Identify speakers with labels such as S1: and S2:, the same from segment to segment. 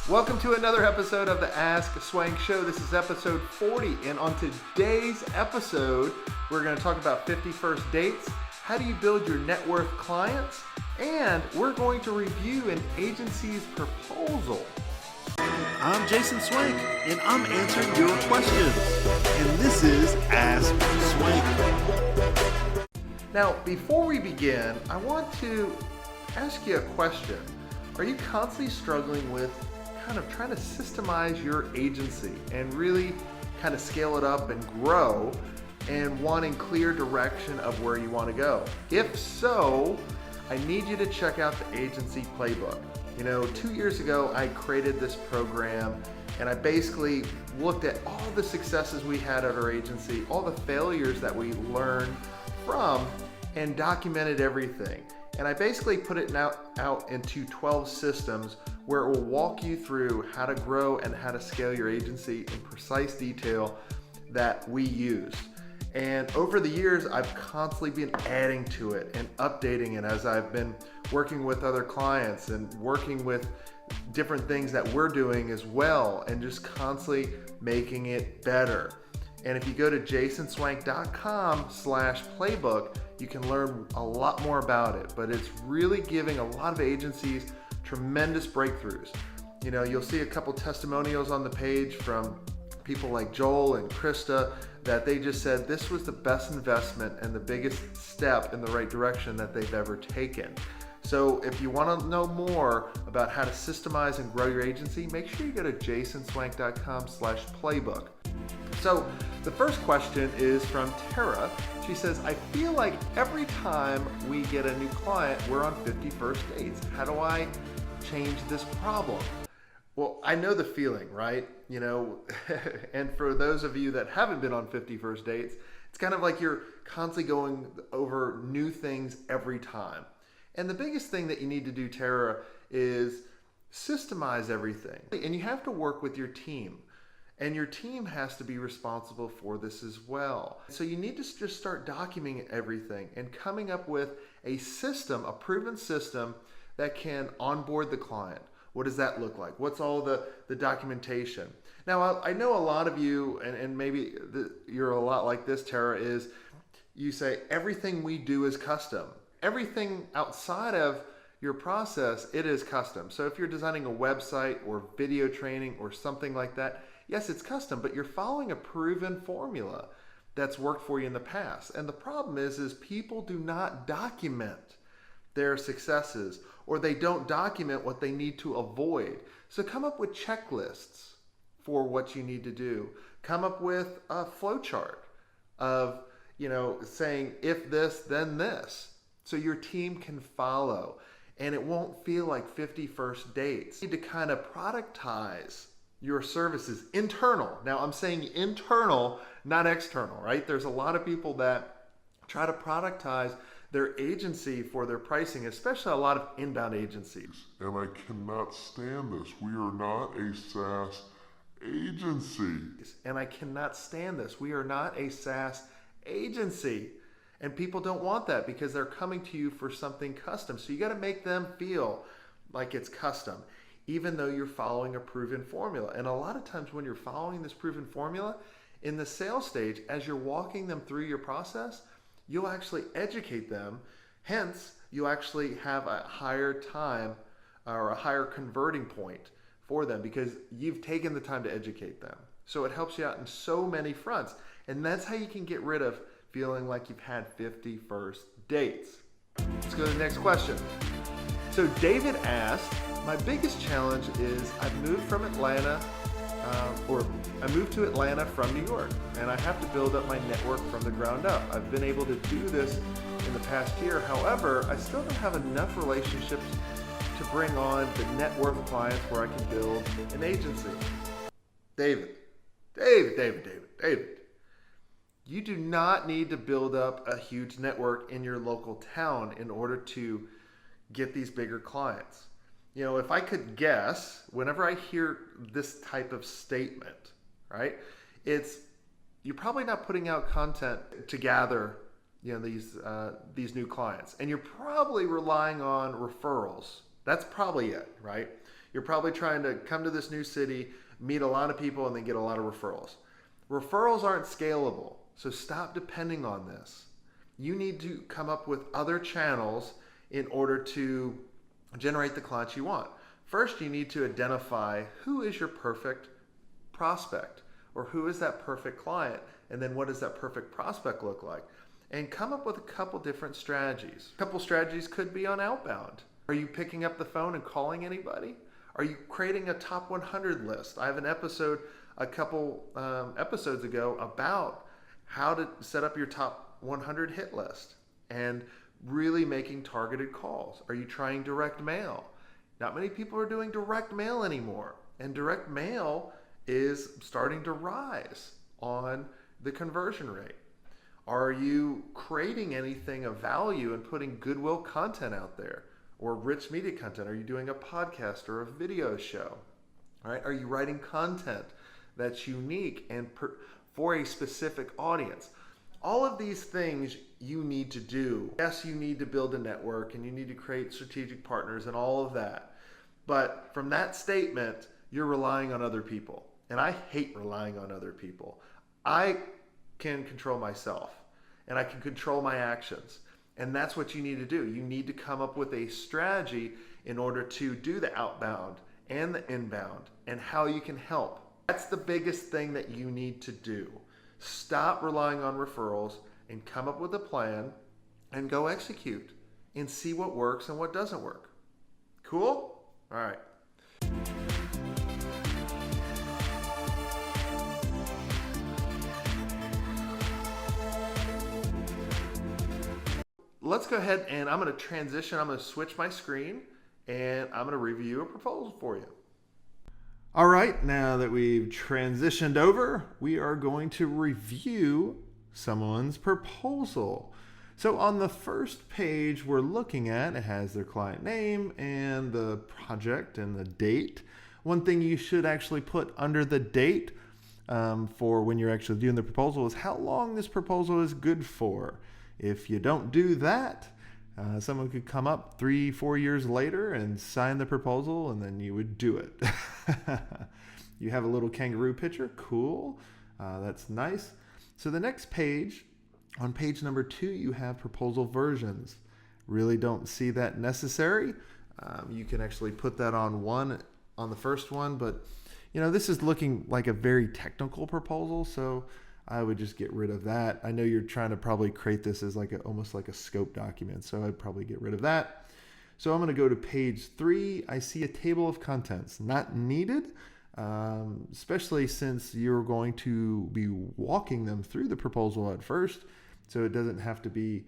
S1: Welcome to another episode of the Ask Swenk Show. This is episode 40, and on today's episode, we're going to talk about 50 first dates, how do you build your net worth clients, and we're going to review an agency's proposal.
S2: I'm Jason Swenk, and I'm answering your questions. And this is Ask Swenk.
S1: Now, before we begin, I want to ask you a question. Are you constantly struggling with kind of trying to systemize your agency and really kind of scale it up and grow and wanting clear direction of where you want to go? If so, I need you to check out the agency playbook. 2 years ago, I created this program and I basically looked at all the successes we had at our agency, all the failures that we learned from, and documented everything. And I basically put it out into 12 systems where it will walk you through how to grow and how to scale your agency in precise detail that we use. And over the years, I've constantly been adding to it and updating it as I've been working with other clients and working with different things that we're doing as well, and just constantly making it better. And if you go to jasonswank.com/playbook, you can learn a lot more about it, but it's really giving a lot of agencies tremendous breakthroughs. You'll see a couple testimonials on the page from people like Joel and Krista that they just said this was the best investment and the biggest step in the right direction that they've ever taken. So if you want to know more about how to systemize and grow your agency, make sure you go to jasonswank.com/playbook. So the first question is from Tara. She says, I feel like every time we get a new client, we're on 50 first dates. How do I change this problem? Well, I know the feeling, right? And for those of you that haven't been on 50 first dates, it's kind of like you're constantly going over new things every time. And the biggest thing that you need to do, Tara, is systemize everything. And you have to work with your team. And your team has to be responsible for this as well. So you need to just start documenting everything and coming up with a system, a proven system that can onboard the client. What does that look like? What's all the documentation? Now, I know a lot of you, and maybe you're a lot like this, Tara, is you say everything we do is custom. Everything outside of your process, it is custom. So if you're designing a website or video training or something like that, yes, it's custom, but you're following a proven formula that's worked for you in the past. And the problem is people do not document their successes, or they don't document what they need to avoid. So come up with checklists for what you need to do. Come up with a flow chart of, saying if this, then this, so your team can follow and it won't feel like 50 first dates. You need to kind of productize your services internal. Now I'm saying internal, not external, right? There's a lot of people that try to productize their agency for their pricing, especially a lot of inbound agencies.
S3: And I cannot stand this. We are not a SaaS agency.
S1: And I cannot stand this. We are not a SaaS agency. And people don't want that because they're coming to you for something custom. So you got to make them feel like it's custom, even though you're following a proven formula. And a lot of times when you're following this proven formula, in the sales stage, as you're walking them through your process, you'll actually educate them. Hence, you actually have a higher time or a higher converting point for them because you've taken the time to educate them. So it helps you out in so many fronts. And that's how you can get rid of feeling like you've had 50 first dates. Let's go to the next question. So David asked, my biggest challenge is I've moved from Atlanta, I moved to Atlanta from New York, and I have to build up my network from the ground up. I've been able to do this in the past year. However, I still don't have enough relationships to bring on the net worth clients where I can build an agency. David. You do not need to build up a huge network in your local town in order to get these bigger clients. If I could guess, whenever I hear this type of statement, right, you're probably not putting out content to gather these new clients, and you're probably relying on referrals. That's probably it, right? You're probably trying to come to this new city, meet a lot of people, and then get a lot of referrals. Referrals aren't scalable, so stop depending on this. You need to come up with other channels in order to generate the clients you want. First, you need to identify who is your perfect prospect, or who is that perfect client, and then what does that perfect prospect look like? And come up with a couple different strategies. A couple strategies could be on outbound. Are you picking up the phone and calling anybody? Are you creating a top 100 list? I have an episode a couple episodes ago about how to set up your top 100 hit list and really making targeted calls. Are you trying direct mail? Not many people are doing direct mail anymore, and direct mail is starting to rise on the conversion rate. Are you creating anything of value and putting goodwill content out there, or rich media content? Are you doing a podcast or a video show? All right. Are you writing content that's unique and for a specific audience? All of these things you need to do. Yes, you need to build a network and you need to create strategic partners and all of that. But from that statement, you're relying on other people. And I hate relying on other people. I can control myself and I can control my actions. And that's what you need to do. You need to come up with a strategy in order to do the outbound and the inbound and how you can help. That's the biggest thing that you need to do. Stop relying on referrals and come up with a plan and go execute and see what works and what doesn't work. Cool? All right. Let's go ahead and I'm going to transition. I'm going to switch my screen and I'm going to review a proposal for you. All right, now that we've transitioned over, we are going to review someone's proposal. So on the first page we're looking at, it has their client name and the project and the date. One thing you should actually put under the date for when you're actually doing the proposal is how long this proposal is good for. If you don't do that, someone could come up 3-4 years later and sign the proposal, and then you would do it. You have a little kangaroo picture. Cool. That's nice. So the next page, on page number 2, you have proposal versions. Really don't see that necessary. You can actually put that on the first one, but this is looking like a very technical proposal, so I would just get rid of that. I know you're trying to probably create this as almost like a scope document, so I'd probably get rid of that. So I'm going to go to page 3. I see a table of contents. Not needed, especially since you're going to be walking them through the proposal at first, so it doesn't have to be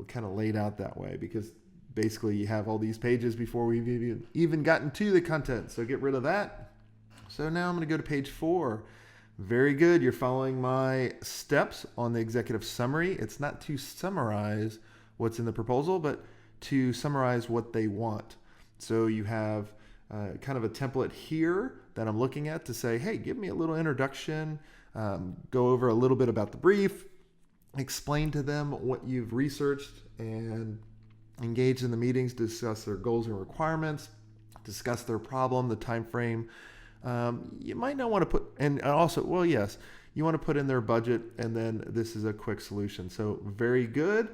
S1: kind of laid out that way, because basically you have all these pages before we've even gotten to the content. So get rid of that. So now I'm going to go to page 4. Very good. You're following my steps on the executive summary. It's not to summarize what's in the proposal, but to summarize what they want. So you have kind of a template here that I'm looking at to say, hey, give me a little introduction, go over a little bit about the brief, explain to them what you've researched, and engage in the meetings to discuss their goals and requirements, discuss their problem, the time frame. You might not want to put, and also, well, yes, you want to put in their budget, and then this is a quick solution. So very good.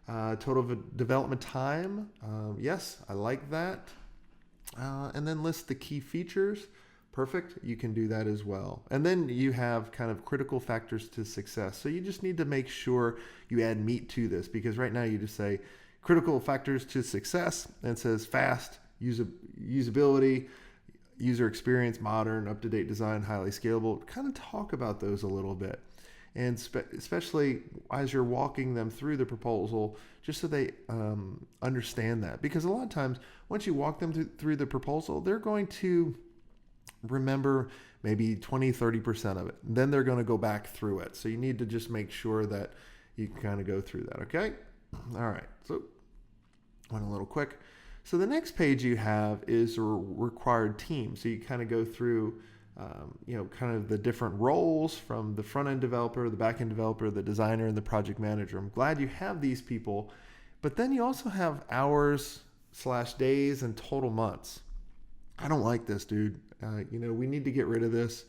S1: Total development time. Yes, I like that. And then list the key features. Perfect. You can do that as well. And then you have kind of critical factors to success. So you just need to make sure you add meat to this, because right now you just say critical factors to success, and it says fast, usability, user experience, modern, up-to-date design, highly scalable. Kind of talk about those a little bit. And especially as you're walking them through the proposal, just so they understand that. Because a lot of times, once you walk them through the proposal, they're going to remember maybe 20-30% of it. Then they're going to go back through it. So you need to just make sure that you can kind of go through that, okay? All right, so went a little quick. So the next page you have is a required team. So you kind of go through, kind of the different roles from the front-end developer, the back-end developer, the designer, and the project manager. I'm glad you have these people. But then you also have hours/days and total months. I don't like this, dude. We need to get rid of this.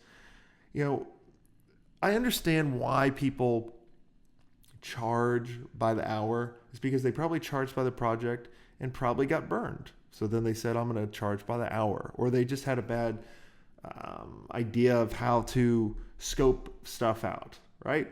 S1: I understand why people charge by the hour. It's because they probably charged by the project and probably got burned. So then they said, I'm going to charge by the hour. Or they just had a bad idea of how to scope stuff out, right?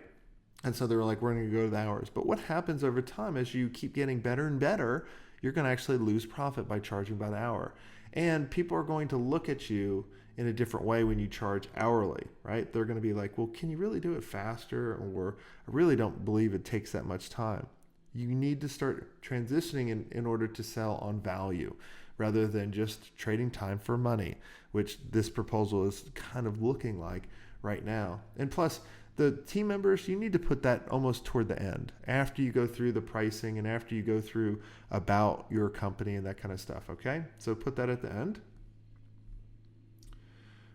S1: And so they were like, we're going to go to the hours. But what happens over time as you keep getting better and better, you're going to actually lose profit by charging by the hour. And people are going to look at you in a different way when you charge hourly, right? They're going to be like, well, can you really do it faster? Or I really don't believe it takes that much time. You need to start transitioning in order to sell on value rather than just trading time for money, which this proposal is kind of looking like right now. And plus, the team members, you need to put that almost toward the end, after you go through the pricing and after you go through about your company and that kind of stuff, okay? So put that at the end.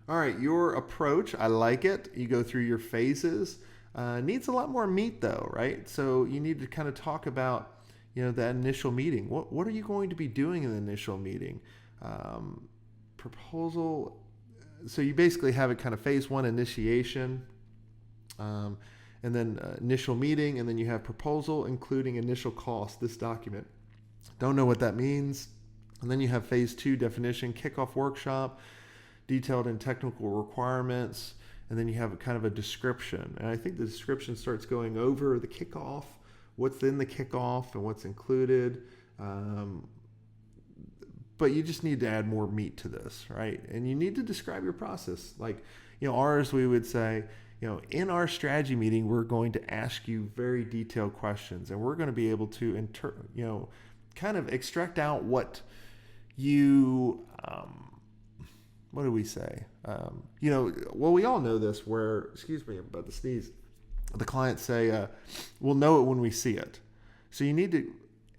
S1: All right, your approach, I like it. You go through your phases. Needs a lot more meat though, right? So you need to kind of talk about, that initial meeting. What are you going to be doing in the initial meeting? Proposal. So you basically have it kind of phase one, initiation, and then initial meeting, and then you have proposal, including initial cost, this document. Don't know what that means. And then you have phase two, definition, kickoff workshop, detailed and technical requirements, and then you have kind of a description. And I think the description starts going over the kickoff, what's in the kickoff and what's included. But you just need to add more meat to this, right? And you need to describe your process. Like, ours, we would say, in our strategy meeting, we're going to ask you very detailed questions, and we're going to be able to, kind of extract out what you, what do we say? Well, we all know this where, excuse me, I'm about to sneeze. The clients say, we'll know it when we see it. So you need to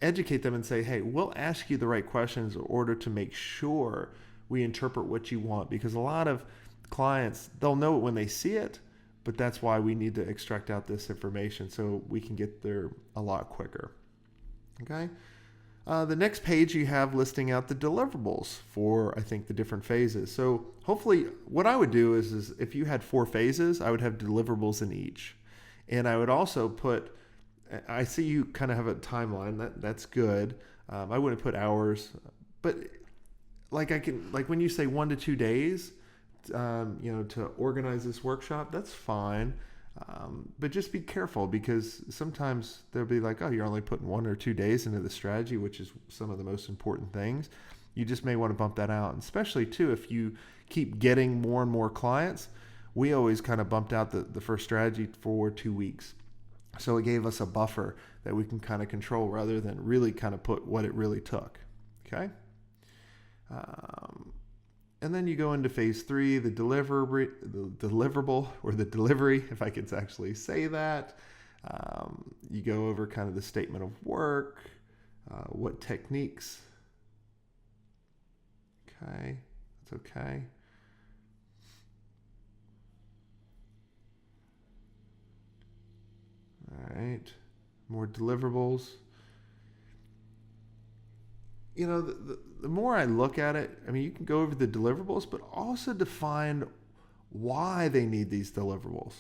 S1: educate them and say, hey, we'll ask you the right questions in order to make sure we interpret what you want. Because a lot of clients, they'll know it when they see it, but that's why we need to extract out this information so we can get there a lot quicker. Okay? The next page you have listing out the deliverables for, I think, the different phases. So hopefully what I would do is if you had 4 phases, I would have deliverables in each. And I would also put, I see you kind of have a timeline. That's good. I wouldn't put hours, but like when you say 1 to 2 days, to organize this workshop, that's fine. But just be careful, because sometimes they'll be like, oh, you're only putting 1 or 2 days into the strategy, which is some of the most important things. You just may want to bump that out. And especially too, if you keep getting more and more clients, we always kind of bumped out the first strategy for 2 weeks. So it gave us a buffer that we can kind of control rather than really kind of put what it really took. Okay. And then you go into phase 3, the deliverable or the delivery, if I could actually say that. You go over kind of the statement of work, what techniques. Okay, that's okay. All right, more deliverables. The more I look at it, I mean, you can go over the deliverables, but also define why they need these deliverables.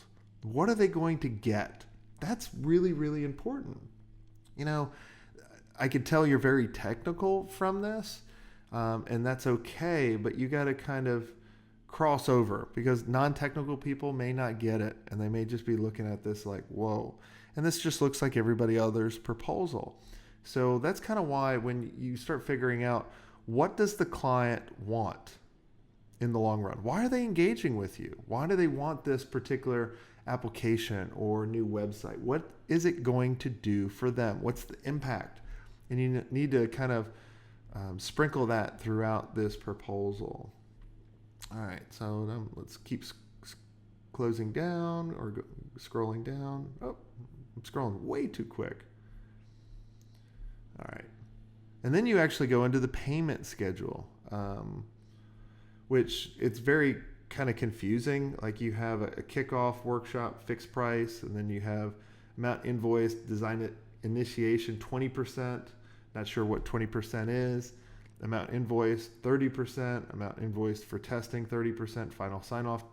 S1: What are they going to get? That's really, really important. I could tell you're very technical from this, and that's okay, but you got to kind of cross over, because non-technical people may not get it, and they may just be looking at this like, whoa. And this just looks like everybody else's proposal. So that's kind of why when you start figuring out what does the client want in the long run? Why are they engaging with you? Why do they want this particular application or new website? What is it going to do for them? What's the impact? And you need to kind of sprinkle that throughout this proposal. All right, so let's keep closing down or scrolling down. Oh, I'm scrolling way too quick. All right. And then you actually go into the payment schedule, which it's very kind of confusing. Like you have a kickoff workshop, fixed price, and then you have amount invoice, design it, initiation, 20%. Not sure what 20% is. amount invoiced 30%, amount invoiced for testing 30%, final sign off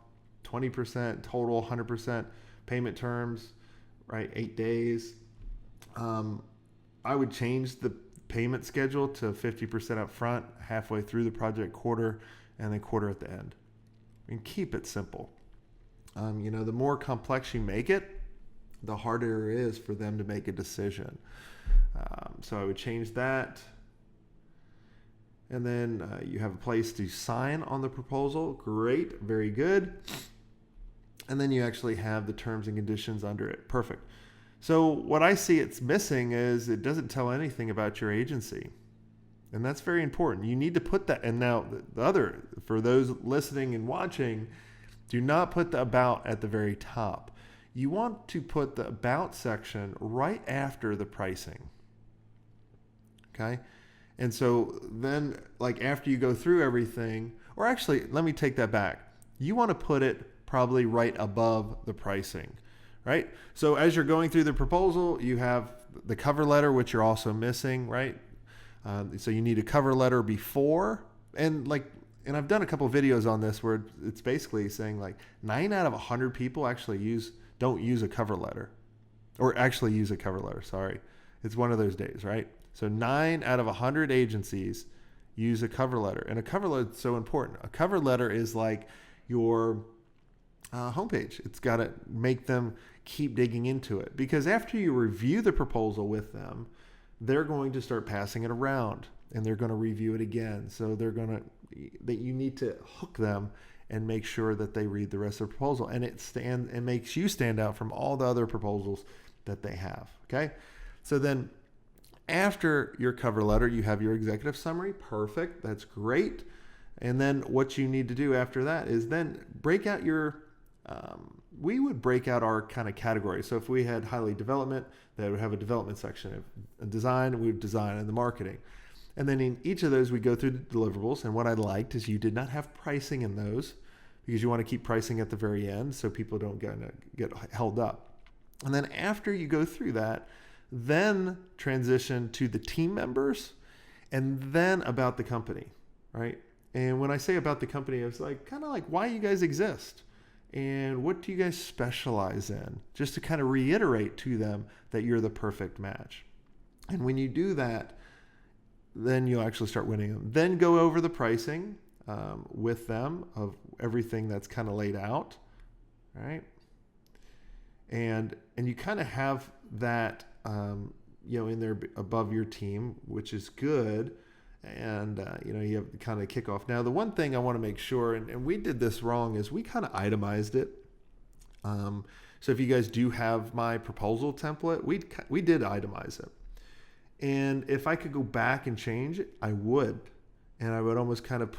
S1: 20%, total 100%, payment terms, right, 8 days. I would change the payment schedule to 50% up front, halfway through the project, quarter, and then quarter at the end. And keep it simple. The more complex you make it, the harder it is for them to make a decision. So I would change that. And then you have a place to sign on the proposal. Great, very good. And then you actually have the terms and conditions under it. Perfect. So what I see it's missing is it doesn't tell anything about your agency. And that's very important. You need to put that. And now the other, for those listening and watching, do not put the about at the very top. You want to put the about section right after the pricing. Okay? And so then, like, after you go through everything, or actually, let me take that back. You want to put it probably right above the pricing, right? So as you're going through the proposal, you have the cover letter, which you're also missing, right? So you need a cover letter before, and I've done a couple of videos on this where it's basically saying 9 out of 100 people actually don't use a cover letter, or actually use a cover letter. Sorry, it's one of those days, right? So 9 out of 100 agencies use a cover letter, and a cover letter is so important. A cover letter is like your homepage. It's got to make them keep digging into it, because after you review the proposal with them, they're going to start passing it around, and they're going to review it again. So that you need to hook them and make sure that they read the rest of the proposal, and it makes you stand out from all the other proposals that they have. Okay, so then after your cover letter, you have your executive summary. Perfect, that's great. And then what you need to do after that is then break out your. We would break out our kind of categories. So if we had highlight development, they would have a development section. If design, we would design, and the marketing. And then in each of those, we go through the deliverables. And what I liked is you did not have pricing in those, because you want to keep pricing at the very end so people don't get held up. And then after you go through that, then transition to the team members, and then about the company, right? And when I say about the company, it's kind of like why you guys exist. And what do you guys specialize in? Just to kind of reiterate to them that you're the perfect match. And when you do that, then you'll actually start winning them. Then go over the pricing with them of everything that's kind of laid out, right? And you kind of have that in there above your team, which is good. And, you have kind of kickoff. Now, the one thing I want to make sure, and we did this wrong, is we kind of itemized it. So if you guys do have my proposal template, we did itemize it. And if I could go back and change it, I would. And I would almost kind of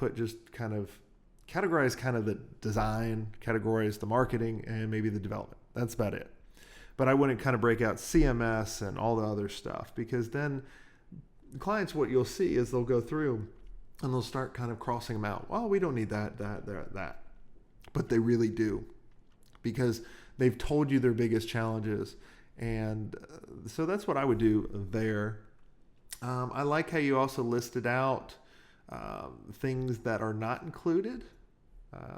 S1: categorize kind of the design, categorize the marketing, and maybe the development. That's about it. But I wouldn't kind of break out CMS and all the other stuff, because then clients, what you'll see is they'll go through and they'll start kind of crossing them out. Well, we don't need that. But they really do, because they've told you their biggest challenges. And so that's what I would do there. I like how you also listed out things that are not included.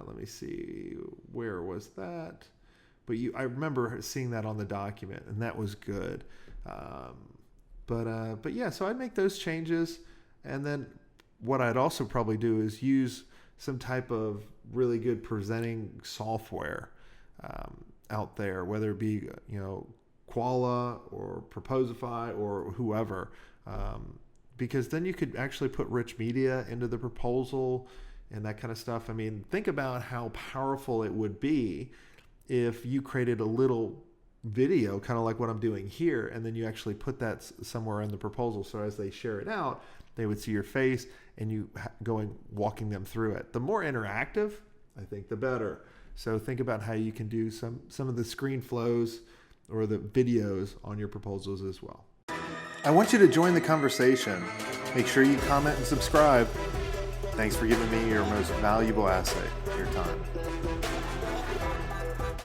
S1: Let me see, where was that? But I remember seeing that on the document, and that was good. But yeah, so I'd make those changes, and then what I'd also probably do is use some type of really good presenting software out there, whether it be Quala or Proposify or whoever, because then you could actually put rich media into the proposal and that kind of stuff. I mean, think about how powerful it would be if you created a little video, kind of like what I'm doing here, and then you actually put that somewhere in the proposal, so as they share it out, they would see your face and you walking them through it. The more interactive, I think, the better. So think about how you can do some of the screen flows or the videos on your proposals as well. I want you to join the conversation. Make sure you comment and subscribe. Thanks for giving me your most valuable asset, your time.